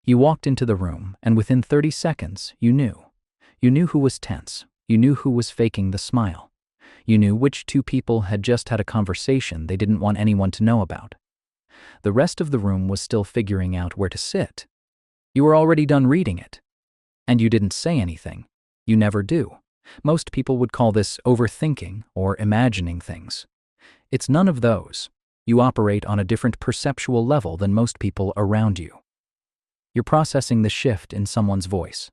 You walked into the room, and within 30 seconds, you knew. You knew who was tense. You knew who was faking the smile. You knew which two people had just had a conversation they didn't want anyone to know about. The rest of the room was still figuring out where to sit. You were already done reading it. And you didn't say anything. You never do. Most people would call this overthinking or imagining things. It's none of those. You operate on a different perceptual level than most people around you. You're processing the shift in someone's voice,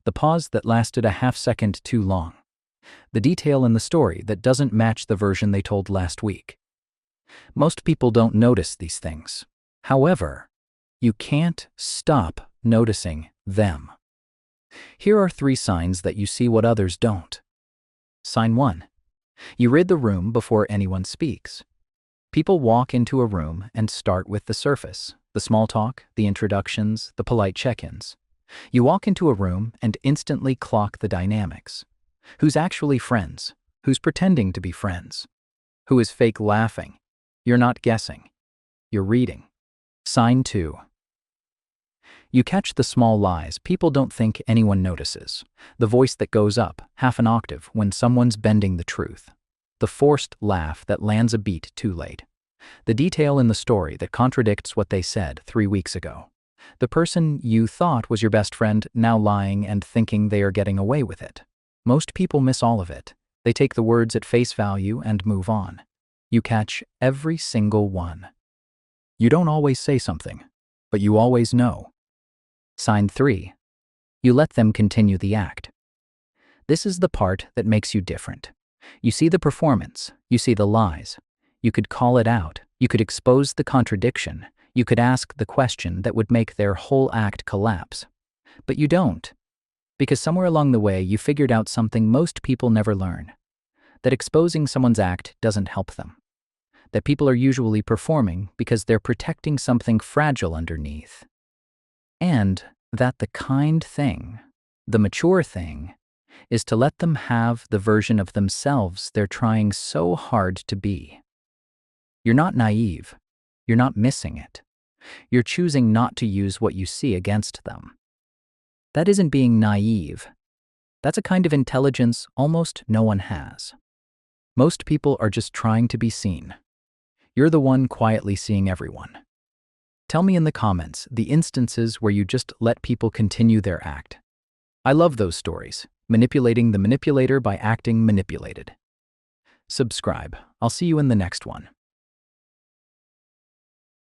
the pause that lasted a half-second too long, the detail in the story that doesn't match the version they told last week. Most people don't notice these things. However, you can't stop noticing them. Here are 3 signs that you see what others don't. Sign 1. You read the room before anyone speaks. People walk into a room and start with the surface, the small talk, the introductions, the polite check-ins. You walk into a room and instantly clock the dynamics. Who's actually friends? Who's pretending to be friends? Who is fake laughing? You're not guessing. You're reading. Sign 2. You catch the small lies people don't think anyone notices. The voice that goes up half an octave when someone's bending the truth. The forced laugh that lands a beat too late. The detail in the story that contradicts what they said 3 weeks ago. The person you thought was your best friend now lying and thinking they are getting away with it. Most people miss all of it. They take the words at face value and move on. You catch every single one. You don't always say something, but you always know. Sign 3. You let them continue the act. This is the part that makes you different. You see the performance. You see the lies. You could call it out. You could expose the contradiction. You could ask the question that would make their whole act collapse. But you don't. Because somewhere along the way you figured out something most people never learn. That exposing someone's act doesn't help them. That people are usually performing because they're protecting something fragile underneath. And that the kind thing, the mature thing, is to let them have the version of themselves they're trying so hard to be. You're not naive. You're not missing it. You're choosing not to use what you see against them. That isn't being naive. That's a kind of intelligence almost no one has. Most people are just trying to be seen. You're the one quietly seeing everyone. Tell me in the comments the instances where you just let people continue their act. I love those stories, manipulating the manipulator by acting manipulated. Subscribe. I'll see you in the next one.